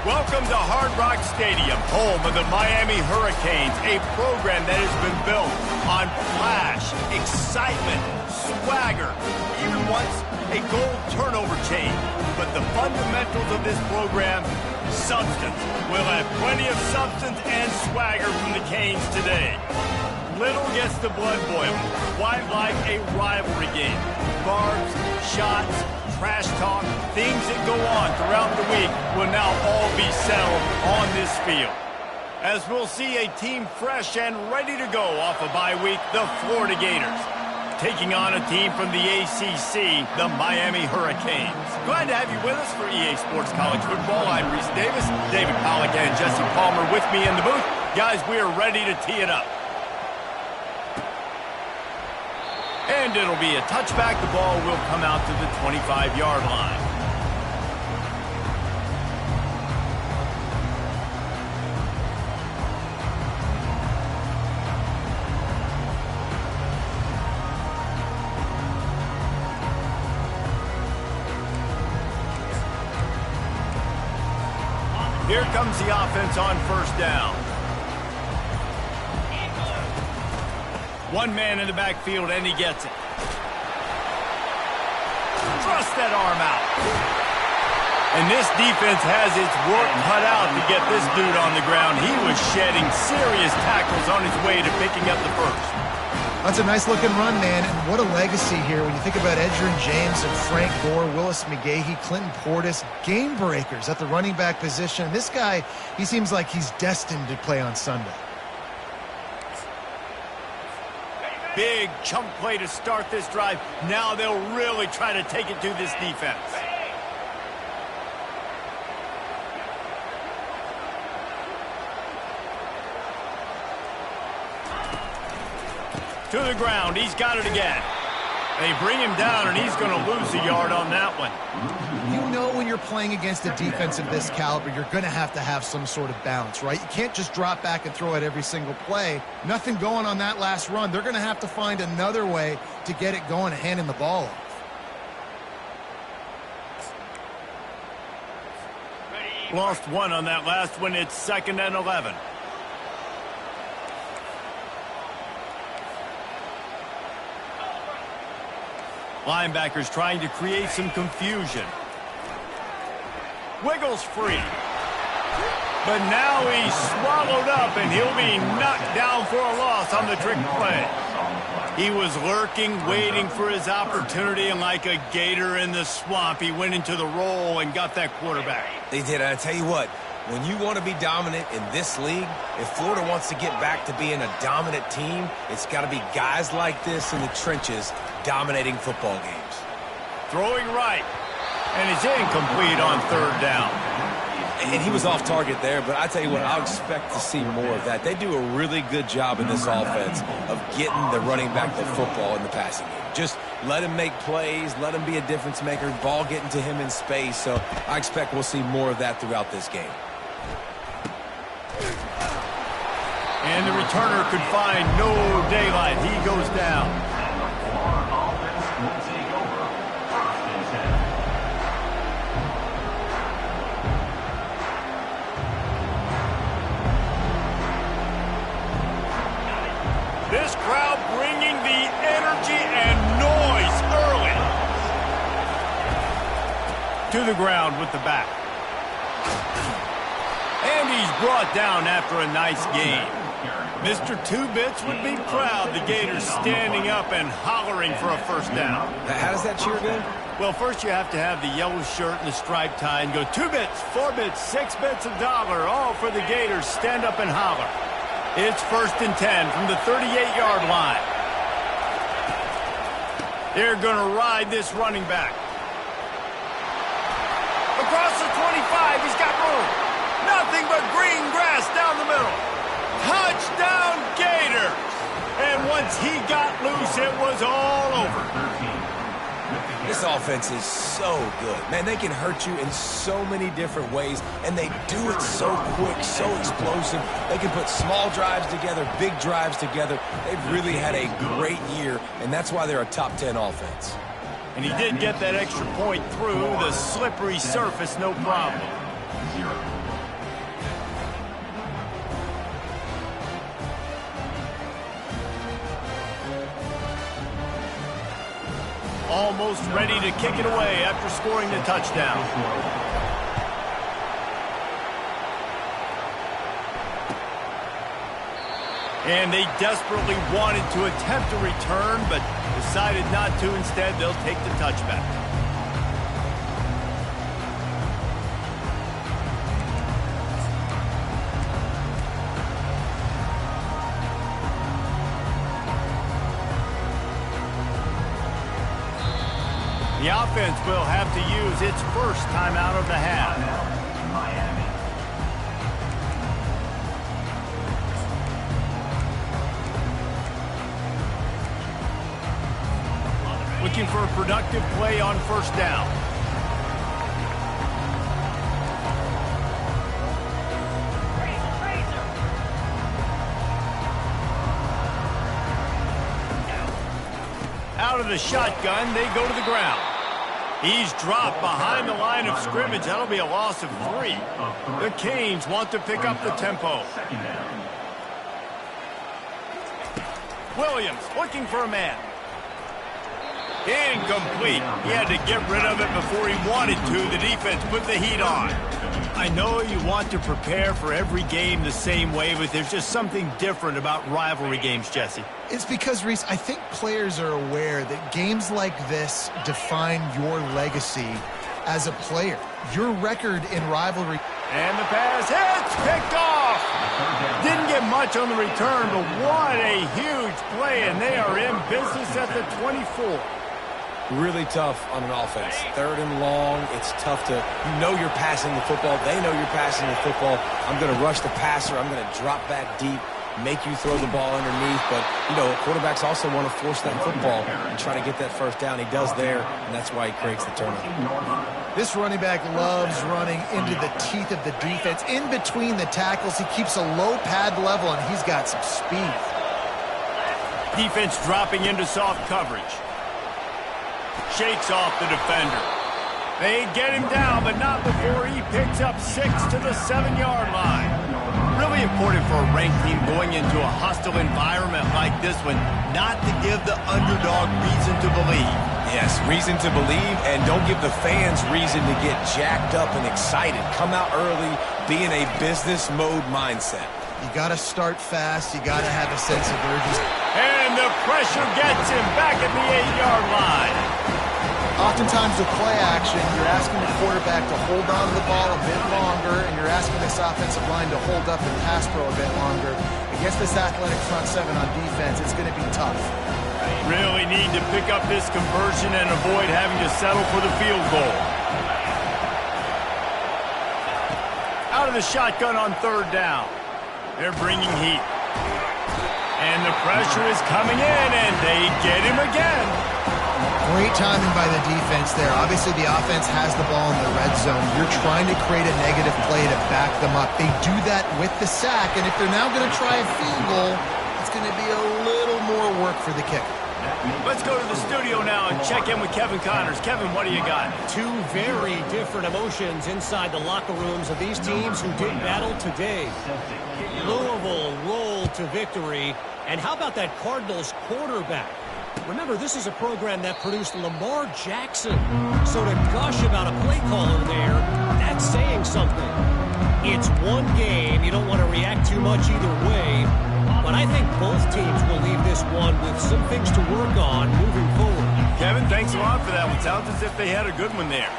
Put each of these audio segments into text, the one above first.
Welcome to Hard Rock Stadium, home of the Miami Hurricanes, a program that has been built on flash, excitement, swagger, even once a goal turnover chain. But the fundamentals of this program, substance. We'll have plenty of substance and swagger from the Canes today. Little gets the blood boiling, quite like a rivalry game. Barbs, shots, trash talk, things that go on throughout the week will now all be settled on this field. As we'll see a team fresh and ready to go off a bye week, the Florida Gators, taking on a team from the ACC, the Miami Hurricanes. Glad to have you with us for EA Sports College Football. I'm Reese Davis, David Pollack and Jesse Palmer with me in the booth. Guys, we are ready to tee it up. And it'll be a touchback. The ball will come out to the 25-yard line. Here comes the offense on first down. One man in the backfield, and he gets it. Thrust that arm out. And this defense has its work cut out to get this dude on the ground. He was shedding serious tackles on his way to picking up the first. That's a nice-looking run, man, and what a legacy here when you think about Edgerrin James and Frank Gore, Willis McGahee, Clinton Portis, game breakers at the running back position. This guy, he seems like he's destined to play on Sunday. Big chunk play to start this drive. Now they'll really try to take it to this defense. To the ground. He's got it again. They bring him down, and he's going to lose a yard on that one. You know when you're playing against a defense of this caliber, you're going to have some sort of balance, right? You can't just drop back and throw it every single play. Nothing going on that last run. They're going to have to find another way to get it going and handing the ball off. Lost one on that last one. It's 2nd and 11. Linebackers trying to create some confusion. Wiggles free. But now he's swallowed up, and he'll be knocked down for a loss on the trick play. He was lurking, waiting for his opportunity, and like a gator in the swamp, he went into the roll and got that quarterback. They did. I tell you what, when you want to be dominant in this league, if Florida wants to get back to being a dominant team, it's got to be guys like this in the trenches dominating football games. Throwing right, and it's incomplete on 3rd down. And he was off target there, but I tell you what, I'll expect to see more of that. They do a really good job in this offense of getting the running back the football in the passing game. Just let him make plays, let him be a difference maker, ball getting to him in space. So I expect we'll see more of that throughout this game. And the returner could find no daylight. He goes down. This crowd bringing the energy and noise early. To the ground with the back. And he's brought down after a nice game. Mr. Two-Bits would be proud. The Gators standing up and hollering for a first down. How does that cheer go? Well, first you have to have the yellow shirt and the striped tie and go 2 bits, 4 bits, 6 bits, $1, all for the Gators. Stand up and holler. It's 1st and 10 from the 38-yard line. They're going to ride this running back. Across the 25, he's got room. Nothing but green grass down the middle. Touchdown, Gators! And once he got loose, it was all over. This offense is so good. Man, they can hurt you in so many different ways, and they do it so quick, so explosive. They can put small drives together, big drives together. They've really had a great year, and that's why they're a top 10 offense. And he did get that extra point through the slippery surface, no problem. almost ready to kick it away after scoring the touchdown. And they desperately wanted to attempt a return, but decided not to. Instead, they'll take the touchback. The offense will have to use its first timeout of the half. Looking for a productive play on first down. Out of the shotgun, they go to the ground. He's dropped behind the line of scrimmage. That'll be a loss of 3. The Canes want to pick up the tempo. Williams looking for a man. Incomplete. He had to get rid of it before he wanted to. The defense put the heat on. I know you want to prepare for every game the same way, but there's just something different about rivalry games, Jesse. It's because, Reese, I think players are aware that games like this define your legacy as a player. Your record in rivalry. And the pass hits, picked off. Didn't get much on the return, but what a huge play, and they are in business at the 24. Really tough on an offense. 3rd and long, it's tough to, you're passing the football. They know you're passing the football. I'm going to rush the passer. I'm going to drop back deep, make you throw the ball underneath. But, quarterbacks also want to force that football and try to get that first down. He does there, and that's why he creates the turnover. This running back loves running into the teeth of the defense. In between the tackles, he keeps a low pad level, and he's got some speed. Defense dropping into soft coverage. Shakes off the defender. They get him down, but not before he picks up 6 to the 7-yard line. Really important for a ranked team going into a hostile environment like this one, not to give the underdog reason to believe. Yes, reason to believe, and don't give the fans reason to get jacked up and excited. Come out early, be in a business mode mindset. You got to start fast. You got to have a sense of urgency. And the pressure gets him back at the 8-yard line. Oftentimes with play action, you're asking the quarterback to hold on to the ball a bit longer, and you're asking this offensive line to hold up and pass pro a bit longer. Against this athletic front 7 on defense, it's going to be tough. Really need to pick up this conversion and avoid having to settle for the field goal. Out of the shotgun on 3rd down. They're bringing heat. And the pressure is coming in, and they get him again. Great timing by the defense there. Obviously, the offense has the ball in the red zone. You're trying to create a negative play to back them up. They do that with the sack, and if they're now going to try a field goal, it's going to be a little more work for the kicker. Let's go to the studio now and check in with Kevin Connors. Kevin, what do you got? 2 very different emotions inside the locker rooms of these teams who did battle today. Louisville rolled to victory. And how about that Cardinals quarterback? Remember, this is a program that produced Lamar Jackson. So to gush about a play caller there, that's saying something. It's one game. You don't want to react too much either way. But I think both teams will leave this one with some things to work on moving forward. Kevin, thanks a lot for that one. Sounds as if they had a good one there.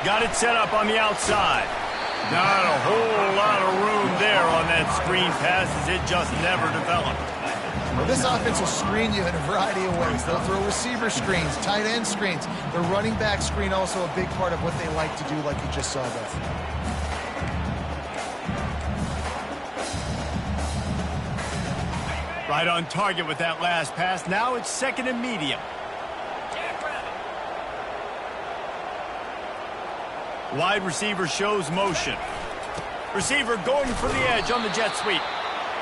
Got it set up on the outside. Not a whole lot of room there on that screen pass as it just never developed. Well, this offense will screen you in a variety of ways. They'll throw receiver screens, tight end screens. The running back screen also a big part of what they like to do, like you just saw there. Right on target with that last pass. Now it's 2nd and medium. Wide receiver shows motion. Receiver going for the edge on the jet sweep.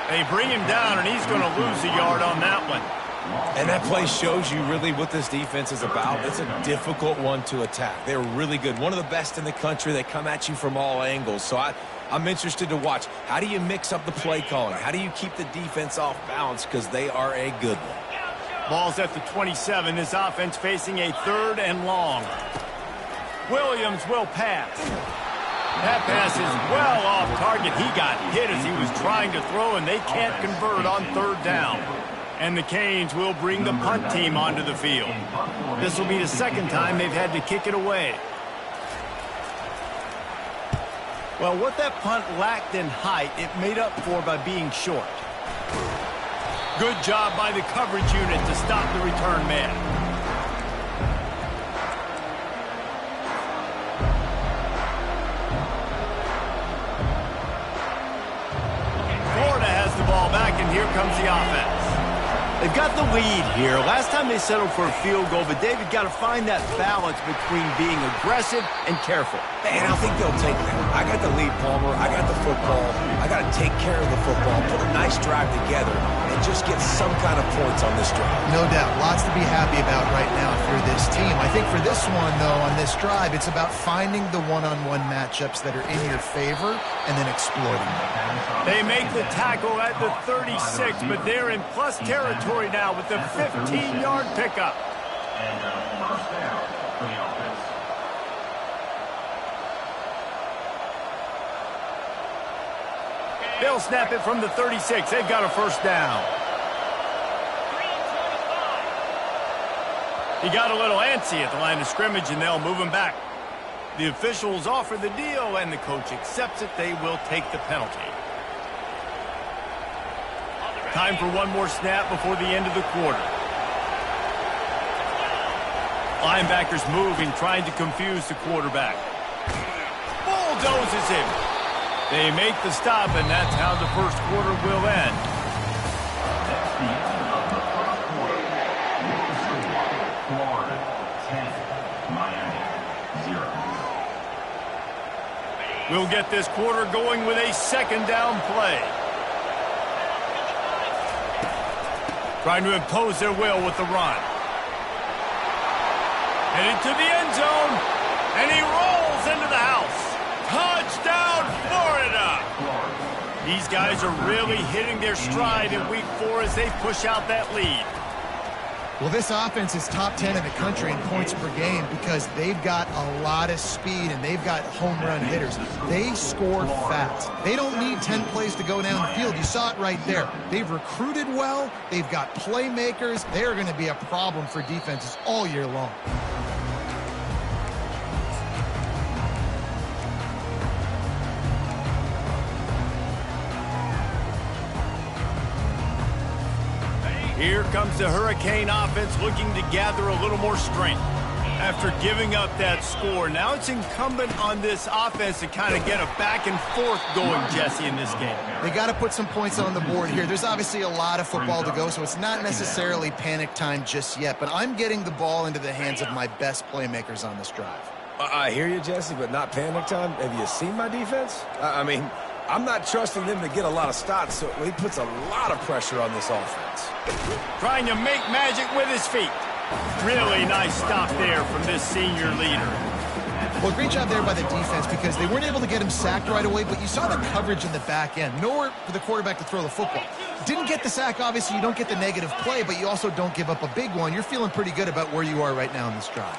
They bring him down, and he's going to lose a yard on that one. And that play shows you really what this defense is about. It's a difficult one to attack. They're really good. One of the best in the country. They come at you from all angles. So I'm interested to watch. How do you mix up the play calling? How do you keep the defense off balance? Because they are a good one. Ball's at the 27. This offense facing a 3rd and long. Williams will pass. That pass is well off target. He got hit as he was trying to throw, and they can't convert on 3rd down. And the Canes will bring the punt team onto the field. This will be the 2nd time they've had to kick it away. Well, what that punt lacked in height, it made up for by being short. Good job by the coverage unit to stop the return man. Florida has the ball back, and here comes the offense. They've got the lead here. Last time they settled for a field goal, but David got to find that balance between being aggressive and careful. Man, I think they'll take that. I got the lead, Palmer. I got the football. I got to take care of the football, put a nice drive together, and just get some kind of points on this drive. No doubt. Lots to be happy about right now if you're this team. I think for this one, though, on this drive, it's about finding the one-on-one matchups that are in your favor and then exploiting them. They make the tackle at the 36, but they're in plus territory now with the 15-yard pickup. And first down for the offense. They'll snap it from the 36. They've got a first down. He got a little antsy at the line of scrimmage, and they'll move him back. The officials offer the deal, and the coach accepts it. They will take the penalty. Time for one more snap before the end of the quarter. Linebackers moving, trying to confuse the quarterback. Bulldozes him. They make the stop, and that's how the first quarter will end. That's the end of the first quarter. Florida 10, Miami 0. We'll get this quarter going with a 2nd down play. Trying to impose their will with the run. Headed to the end zone, and he rolls into the house. Touchdown, Florida! These guys are really hitting their stride in week 4 as they push out that lead. Well, this offense is top 10 in the country in points per game because they've got a lot of speed and they've got home run hitters. They score fast. They don't need 10 plays to go down the field. You saw it right there. They've recruited well. They've got playmakers. They're going to be a problem for defenses all year long. Here comes the Hurricane offense looking to gather a little more strength. After giving up that score, now it's incumbent on this offense to kind of get a back and forth going, Jesse, in this game. They got to put some points on the board here. There's obviously a lot of football to go, so it's not necessarily panic time just yet, but I'm getting the ball into the hands of my best playmakers on this drive. I hear you, Jesse, but not panic time. Have you seen my defense? I mean, I'm not trusting them to get a lot of stops, so he puts a lot of pressure on this offense. Trying to make magic with his feet. Really nice stop there from this senior leader. Well, great job there by the defense because they weren't able to get him sacked right away, but you saw the coverage in the back end. Nowhere for the quarterback to throw the football. Didn't get the sack, obviously. You don't get the negative play, but you also don't give up a big one. You're feeling pretty good about where you are right now in this drive.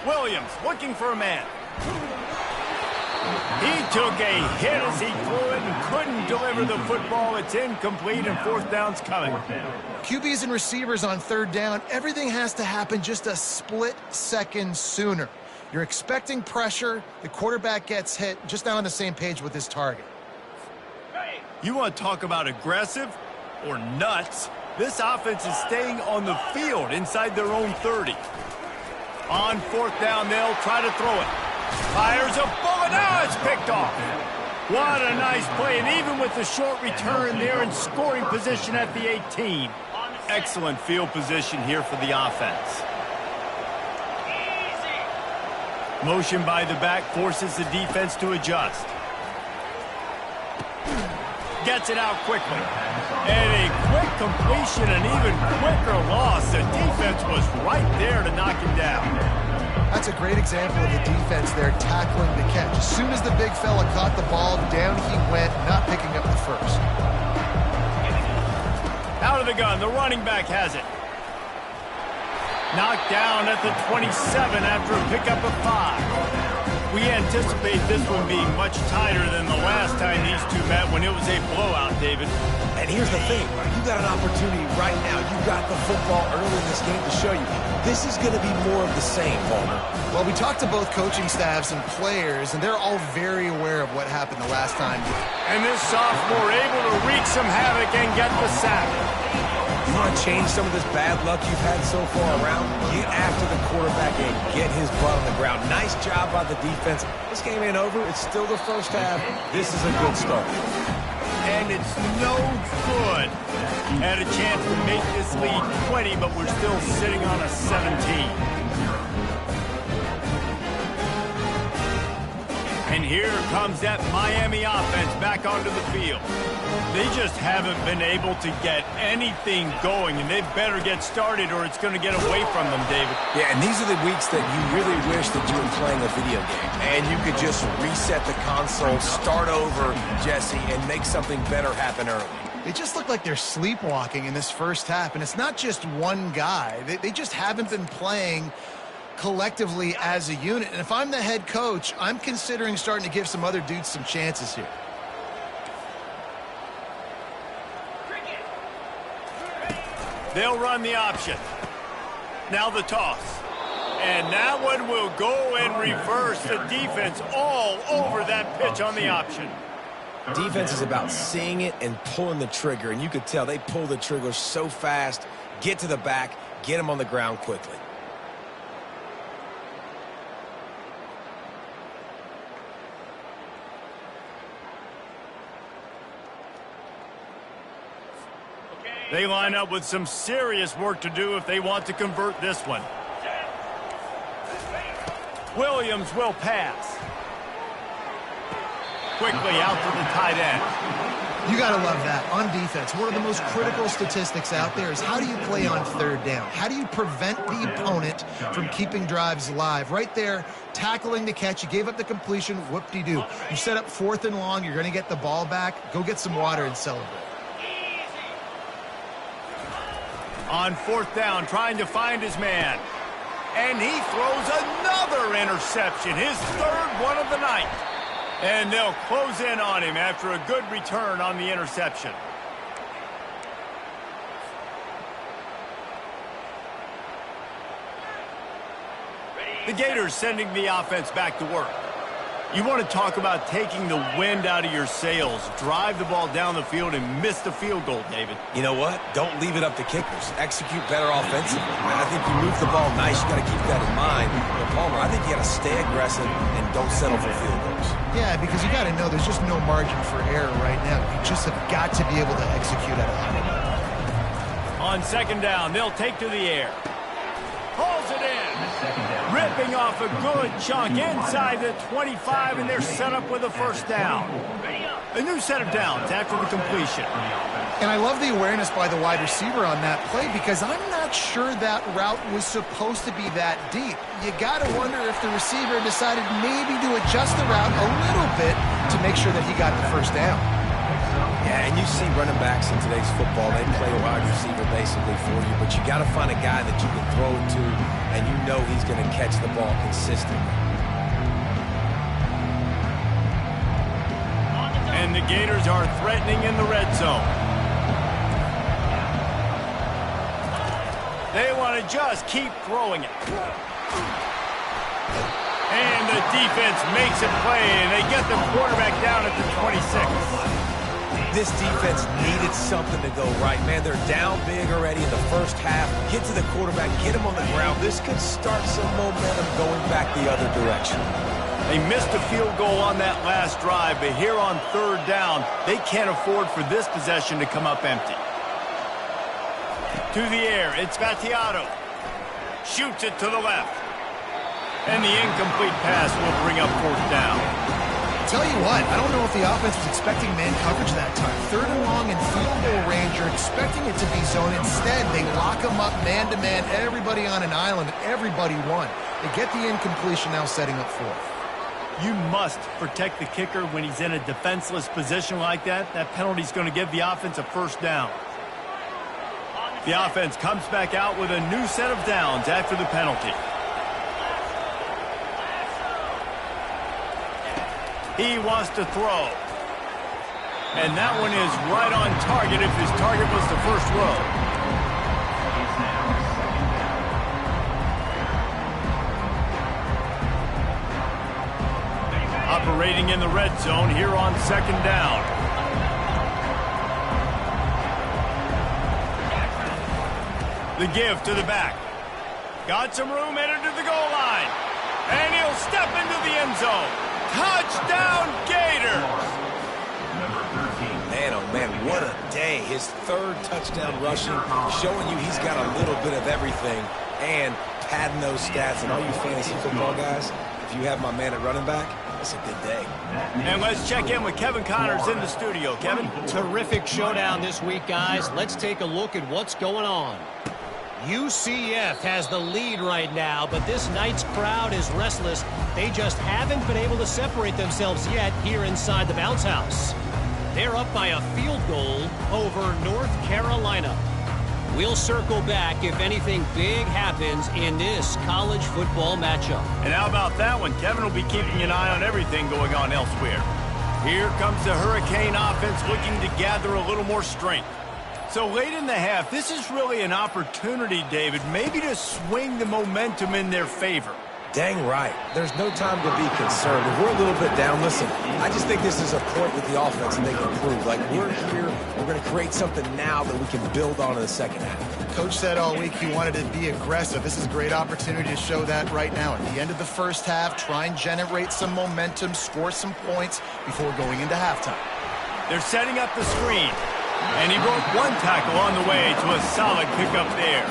Williams looking for a man. He took a hit as he threw it and couldn't deliver the football. It's incomplete and 4th down's coming. QBs and receivers on 3rd down, everything has to happen just a split second sooner. You're expecting pressure. The quarterback gets hit, just not on the same page with his target. You want to talk about aggressive or nuts? This offense is staying on the field inside their own 30. On 4th down, they'll try to throw it. Fires a bullet. Now it's picked off. What a nice play. And even with the short return, they're in scoring position at the 18. Excellent field position here for the offense. Motion by the back forces the defense to adjust. Gets it out quickly. And a quick completion, an even quicker loss. The defense was right there to knock him down. That's a great example of the defense there tackling the catch. As soon as the big fella caught the ball, down he went, not picking up the first. Out of the gun, the running back has it. Knocked down at the 27 after a pickup of 5. We anticipate this one being much tighter than the last time these two met when it was a blowout, David. And here's the thing, you got an opportunity right now. You got the football early in this game to show you. This is going to be more of the same, Palmer. Well, we talked to both coaching staffs and players, and they're all very aware of what happened the last time. And this sophomore able to wreak some havoc and get the sack. You want to change some of this bad luck you've had so far around? Get after the quarterback and get his butt on the ground. Nice job by the defense. This game ain't over. It's still the first half. This is a good start. And it's no good. Had a chance to make this lead 20, but we're still sitting on a 17. And here comes that Miami offense back onto the field. They just haven't been able to get anything going, and they better get started or it's going to get away from them, David. Yeah, and these are the weeks that you really wish that you were playing a video game. And you could just reset the console, start over, Jesse, and make something better happen early. They just look like they're sleepwalking in this first half, and it's not just one guy. They just haven't been playing collectively as a unit. And if I'm the head coach, I'm considering starting to give some other dudes some chances here. They'll run the option. Now the toss. And that one will go in reverse. The defense all over that pitch on the option. Defense is about seeing it and pulling the trigger. And you could tell they pull the trigger so fast, get to the back, get him on the ground quickly. They line up with some serious work to do if they want to convert this one. Williams will pass. Quickly out to the tight end. You got to love that. On defense, one of the most critical statistics out there is how do you play on third down? How do you prevent the opponent from keeping drives alive? Right there, tackling the catch. You gave up the completion. Whoop-de-doo. You set up 4th and long. You're going to get the ball back. Go get some water and celebrate. On 4th down, trying to find his man. And he throws another interception, his 3rd one of the night. And they'll close in on him after a good return on the interception. The Gators sending the offense back to work. You want to talk about taking the wind out of your sails. Drive the ball down the field and miss the field goal, David. You know what? Don't leave it up to kickers. Execute better offensively. I think you move the ball nice. You got to keep that in mind. But Palmer, I think you got to stay aggressive and don't settle for field goals. Yeah, because you got to know there's just no margin for error right now. You just have got to be able to execute at a high level. On 2nd down, they'll take to the air. Pulls it in. Ripping off a good chunk inside the 25, and they're set up with a 1st down. A new set of downs after the completion. And I love the awareness by the wide receiver on that play because I'm not sure that route was supposed to be that deep. You got to wonder if the receiver decided maybe to adjust the route a little bit to make sure that he got the 1st down. Yeah, and you see running backs in today's football, they play a wide receiver basically for you, but you got to find a guy that you can throw it to, and you know he's going to catch the ball consistently. And the Gators are threatening in the red zone. They want to just keep throwing it. And the defense makes a play, and they get the quarterback down at the 26. This defense needed something to go right. Man, they're down big already in the first half. Get to the quarterback, get him on the ground. This could start some momentum going back the other direction. They missed a field goal on that last drive, but here on 3rd down, they can't afford for this possession to come up empty. To the air, it's Vattiato. Shoots it to the left. And the incomplete pass will bring up 4th down. Tell you what, I don't know if the offense was expecting man coverage that time. 3rd and long in field goal range, you're expecting it to be zone. Instead, they lock them up man-to-man, everybody on an island, everybody won. They get the incompletion, now setting up fourth. You must protect the kicker when he's in a defenseless position like that. That penalty's going to give the offense a first down. The offense comes back out with a new set of downs after the penalty. He wants to throw. And that one is right on target if his target was the first row. Operating in the red zone here on second down. The give to the back. Got some room, headed to the goal line. And he'll step into the end zone. Touchdown, Gators! Man, oh man, what a day. His third touchdown rushing, showing you he's got a little bit of everything and padding those stats. And all you fantasy football guys, if you have my man at running back, it's a good day. And let's check in with Kevin Connors in the studio. Kevin? Terrific showdown this week, guys. Let's take a look at what's going on. UCF has the lead right now, but this night's crowd is restless. They just haven't been able to separate themselves yet here inside the bounce house. They're up by a field goal over North Carolina. We'll circle back if anything big happens in this college football matchup. And how about that one? Kevin will be keeping an eye on everything going on elsewhere. Here comes the Hurricane offense looking to gather a little more strength. So late in the half, this is really an opportunity, David, maybe to swing the momentum in their favor. Dang right. There's no time to be concerned. If we're a little bit down, listen, I just think this is a point with the offense and they can prove. Like, we're here, we're going to create something now that we can build on in the second half. Coach said all week he wanted to be aggressive. This is a great opportunity to show that right now. At the end of the first half, try and generate some momentum, score some points before going into halftime. They're setting up the screen. And he broke one tackle on the way to a solid pickup there.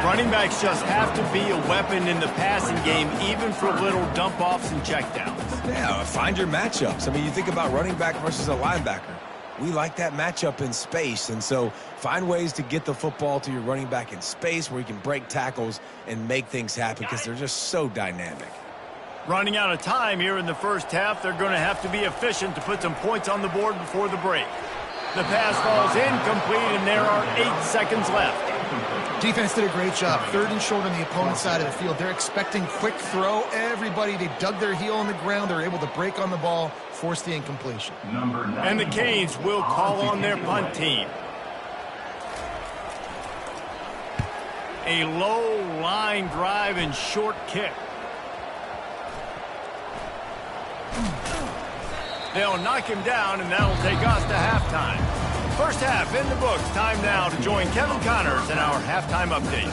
Running backs just have to be a weapon in the passing game, even for little dump-offs and checkdowns. Yeah, find your matchups. I mean, you think about running back versus a linebacker. We like that matchup in space, and so find ways to get the football to your running back in space where you can break tackles and make things happen because they're just so dynamic. Running out of time here in the first half, they're going to have to be efficient to put some points on the board before the break. The pass falls incomplete, and there are 8 seconds left. Defense did a great job. 3rd and short on the opponent's side of the field. They're expecting quick throw. Everybody, they dug their heel on the ground. They're able to break on the ball, force the incompletion. And the Canes will call on their punt team. A low line drive and short kick. They'll knock him down, and that'll take us to halftime. First half in the books. Time now to join Kevin Connors in our halftime update.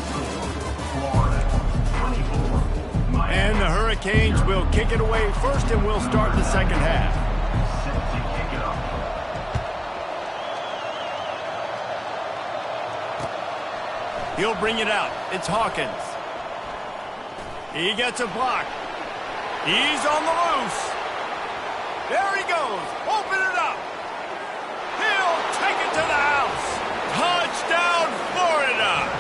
And the Hurricanes will kick it away first, and we'll start the second half. He'll bring it out. It's Hawkins. He gets a block. He's on the loose. There he goes. Open it up. He'll take it to the house. Touchdown, Florida.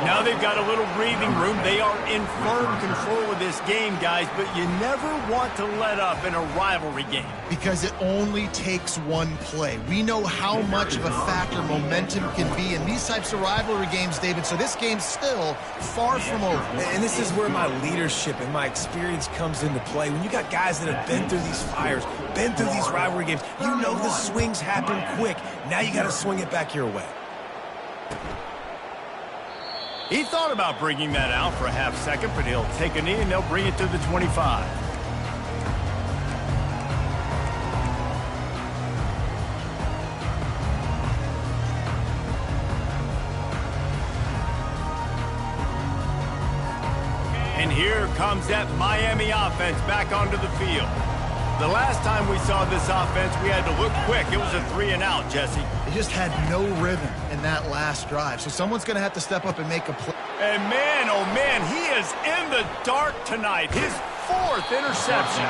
Now they've got a little breathing room. They are in firm control of this game, guys, but you never want to let up in a rivalry game. Because it only takes one play. We know how much of a factor momentum can be in these types of rivalry games, David, so this game's still far from over. And this is where my leadership and my experience comes into play. When you got guys that have been through these fires, been through these rivalry games, you know the swings happen quick. Now you got to swing it back your way. He thought about bringing that out for a half second, but he'll take a knee and they'll bring it to the 25. And here comes that Miami offense back onto the field. The last time we saw this offense, we had to look quick. It was a 3-and-out, Jesse. They just had no rhythm in that last drive, so someone's going to have to step up and make a play. And man, oh man, he is in the dark tonight. His fourth interception.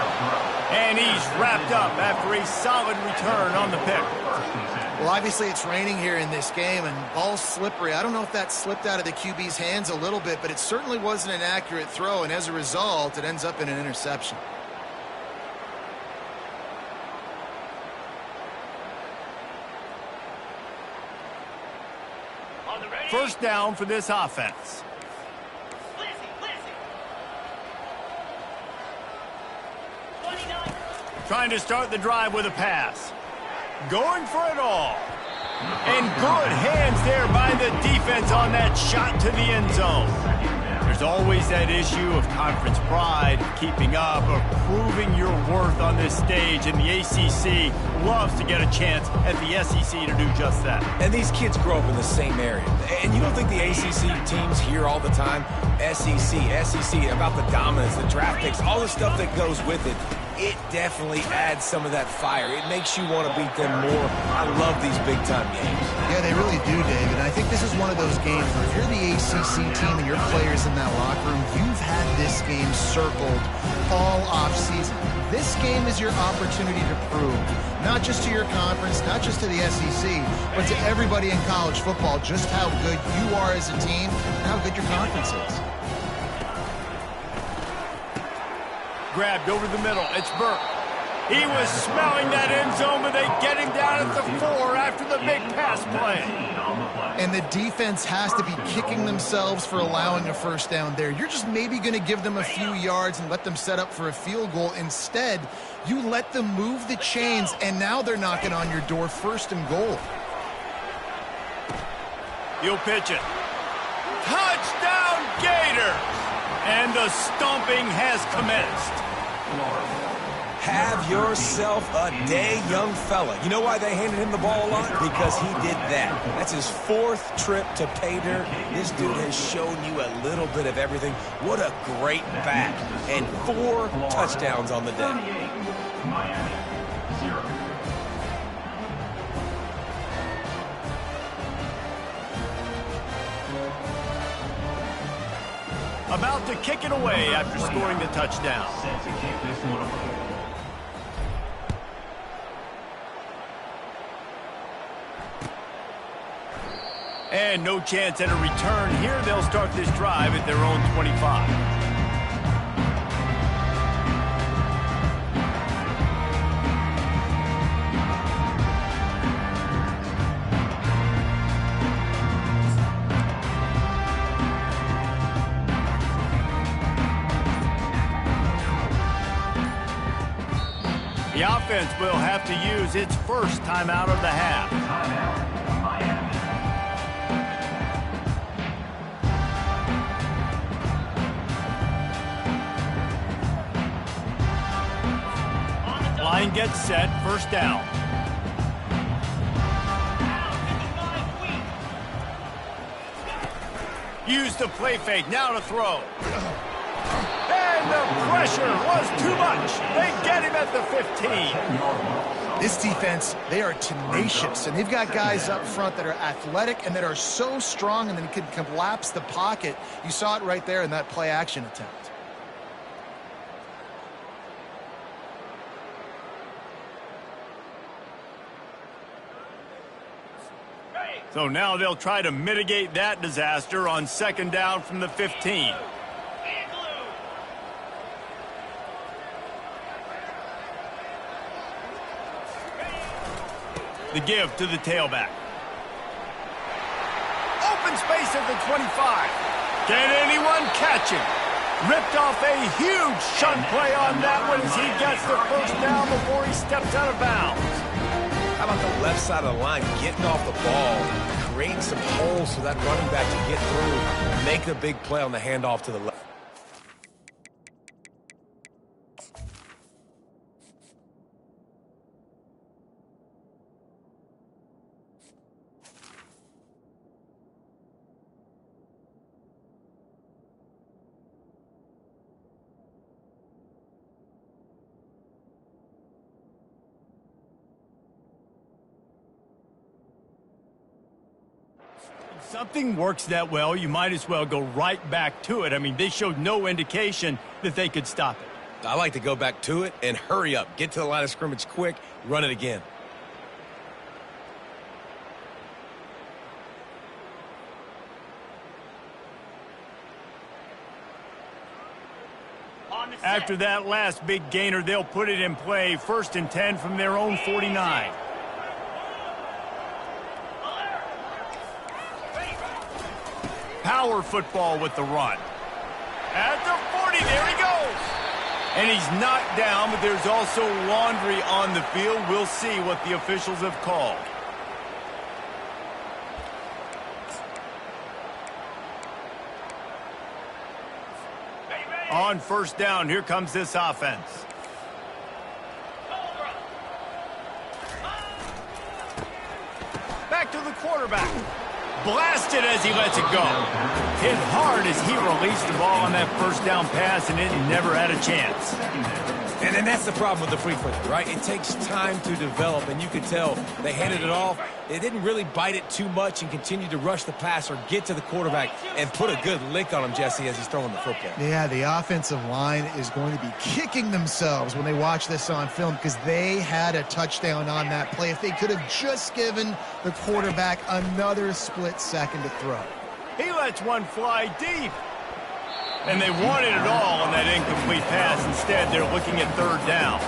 And he's wrapped up after a solid return on the pick. Well, obviously it's raining here in this game, and ball's slippery. I don't know if that slipped out of the QB's hands a little bit, but it certainly wasn't an accurate throw, and as a result, it ends up in an interception. First down for this offense. Trying to start the drive with a pass. Going for it all. And good hands there by the defense on that shot to the end zone. There's always that issue of conference pride, keeping up, or proving your worth on this stage, and the ACC loves to get a chance at the SEC to do just that. And these kids grow up in the same area. And you don't think the ACC teams hear all the time, SEC, about the dominance, the draft picks, all the stuff that goes with it. It definitely adds some of that fire. It makes you want to beat them more. I love these big-time games. Yeah, they really do, David. I think this is one of those games where if you're the ACC team and your players in that locker room, you've had this game circled all offseason. This game is your opportunity to prove, not just to your conference, not just to the SEC, but to everybody in college football, just how good you are as a team and how good your conference is. Grabbed over the middle. It's Burke. He was smelling that end zone, but they get him down at the 4 after the big pass play. And the defense has to be kicking themselves for allowing a first down there. You're just maybe going to give them a few yards and let them set up for a field goal. Instead, you let them move the chains, and now they're knocking on your door, first and goal. You'll pitch it. Touchdown, Gators! And the stomping has commenced. Have yourself a day, young fella. You know why they handed him the ball a lot? Because he did that. That's his 4th trip to pay dirt. This dude has shown you a little bit of everything. What a great back. And 4 touchdowns on the day. Miami, 0. About to kick it away after scoring the touchdown. Set to kick this one away. And no chance at a return here. They'll start this drive at their own 25. The offense will have to use its first timeout of the half. Timeout, Miami. Line gets set, first down. Use the play fake, now to throw. And the pressure was too much. They get him at the 15. This defense, they are tenacious, and they've got guys up front that are athletic and that are so strong and then can collapse the pocket. You saw it right there in that play action attempt. So now they'll try to mitigate that disaster on second down from the 15. The give to the tailback. Open space at the 25. Can anyone catch him? Ripped off a huge shunt play on that one as he gets the first down before he steps out of bounds. How about the left side of the line getting off the ball, creating some holes for that running back to get through, make the big play on the handoff to the left. Something works that well, you might as well go right back to it. I mean, they showed no indication that they could stop it. I like to go back to it and hurry up. Get to the line of scrimmage quick, run it again. After that last big gainer, they'll put it in play. 1st and 10 from their own 49. Power football with the run. At the 40, there he goes. And he's knocked down, but there's also laundry on the field. We'll see what the officials have called. On 1st down, here comes this offense. Back to the quarterback. Blasted as he lets it go. Hit hard as he released the ball on that 1st down pass, and it never had a chance. And then that's the problem with the free foot, right? It takes time to develop, and you could tell they handed it off. They didn't really bite it too much and continue to rush the pass or get to the quarterback and put a good lick on him, Jesse, as he's throwing the football. Yeah, the offensive line is going to be kicking themselves when they watch this on film because they had a touchdown on that play. If they could have just given the quarterback another split second to throw. He lets one fly deep. And they wanted it all on that incomplete pass. Instead, they're looking at 3rd down.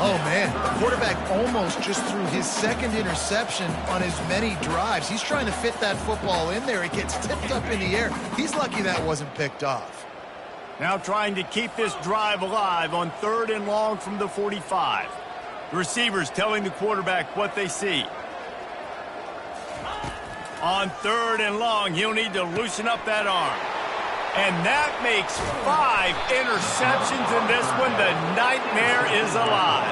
Oh, man. The quarterback almost just threw his 2nd interception on as many drives. He's trying to fit that football in there. It gets tipped up in the air. He's lucky that wasn't picked off. Now trying to keep this drive alive on 3rd and long from the 45. The receivers telling the quarterback what they see. On 3rd and long, he'll need to loosen up that arm. And that makes 5 interceptions in this one. The nightmare is alive.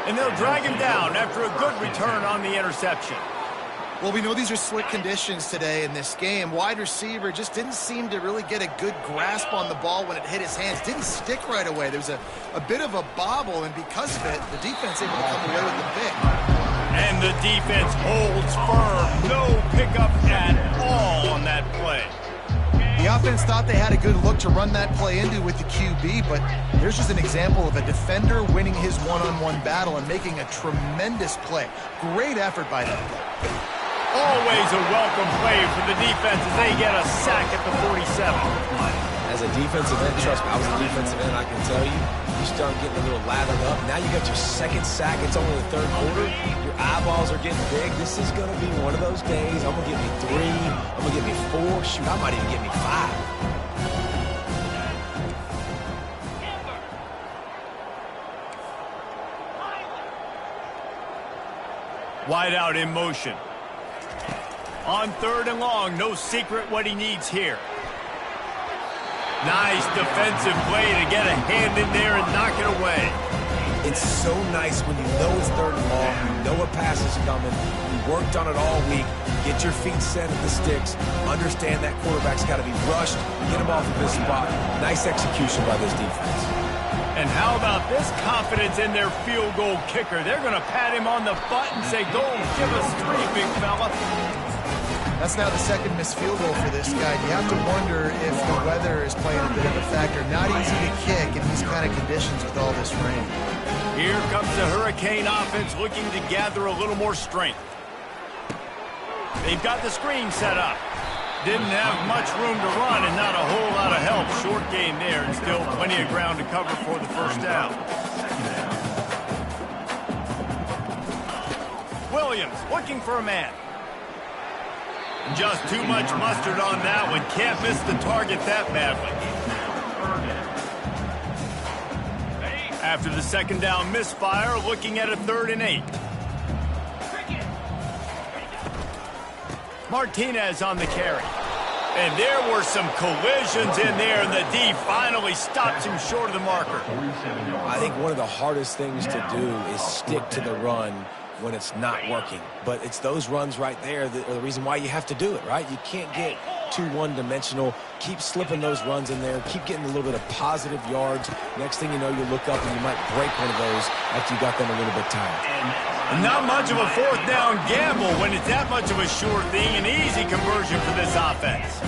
And they'll drag him down after a good return on the interception. Well, we know these are slick conditions today in this game. Wide receiver just didn't seem to really get a good grasp on the ball when it hit his hands. Didn't stick right away. There was a bit of a bobble, and because of it, the defense able to come away with the pick. And the defense holds firm. No pickup at all on that play. The offense thought they had a good look to run that play into with the QB, but there's just an example of a defender winning his one-on-one battle and making a tremendous play. Great effort by them. Always a welcome play for the defense as they get a sack at the 47. As a defensive end, trust me, I was a defensive end, I can tell you, you start getting a little lathered up. Now you got your 2nd sack. It's only the 3rd quarter. Your eyeballs are getting big. This is going to be one of those days. I'm going to get me 3. I'm going to get me 4. Shoot, I might even get me 5. Wide out in motion. On 3rd and long, no secret what he needs here. Nice defensive play to get a hand in there and knock it away. It's so nice when you know it's 3rd and long, you know a pass is coming, you worked on it all week, get your feet set at the sticks, understand that quarterback's got to be rushed, get him off of his spot. Nice execution by this defense. And how about this confidence in their field goal kicker? They're going to pat him on the butt and say, go give us 3, big fella. That's now the 2nd missed field goal for this guy. You have to wonder if the weather is playing a bit of a factor. Not easy to kick in these kind of conditions with all this rain. Here comes the Hurricane offense looking to gather a little more strength. They've got the screen set up. Didn't have much room to run and not a whole lot of help. Short gain there and still plenty of ground to cover for the 1st down. Williams looking for a man. Just too much mustard on that one. Can't miss the target that badly. After the 2nd down misfire, looking at a 3rd and 8. Martinez on the carry. And there were some collisions in there, and the D finally stops him short of the marker. I think one of the hardest things to do is stick to the run when it's not working. But it's those runs right there that are the reason why you have to do it, right? You can't get too one-dimensional. Keep slipping those runs in there. Keep getting a little bit of positive yards. Next thing you know, you look up and you might break one of those after you got them a little bit tired. Not much of a 4th down gamble when it's that much of a sure thing. An easy conversion for this offense.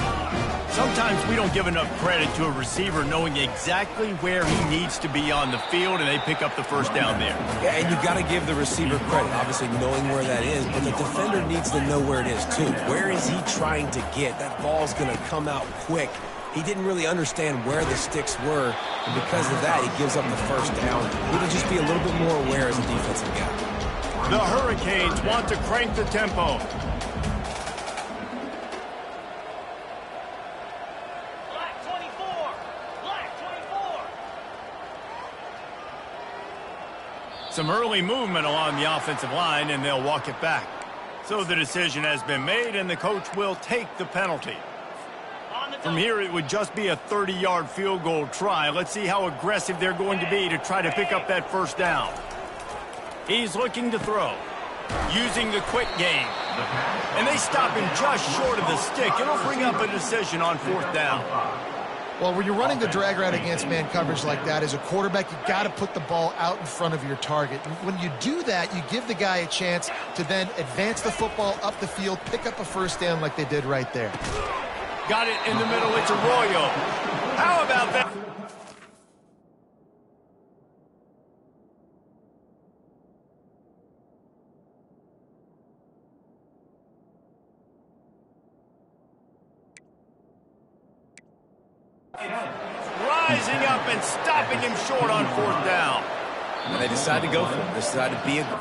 Sometimes we don't give enough credit to a receiver knowing exactly where he needs to be on the field, and they pick up the first down there. Yeah, and you got to give the receiver credit, obviously knowing where that is, but the defender needs to know where it is too. Where is he trying to get? That ball's going to come out quick. He didn't really understand where the sticks were, and because of that, he gives up the first down. He would just be a little bit more aware as a defensive guy. The Hurricanes want to crank the tempo. Some early movement along the offensive line, and they'll walk it back. So the decision has been made, and the coach will take the penalty. From here, it would just be a 30-yard field goal try. Let's see how aggressive they're going to be to try to pick up that first down. He's looking to throw, using the quick game. And they stop him just short of the stick. It'll bring up a decision on fourth down. Well, when you're running the drag route against man coverage like that, as a quarterback, you got to put the ball out in front of your target. And when you do that, you give the guy a chance to then advance the football up the field, pick up a first down like they did right there. Got it in the middle. It's Arroyo. How about that? Rising up and stopping him short on fourth down. And they decide to go for it. They decide to be a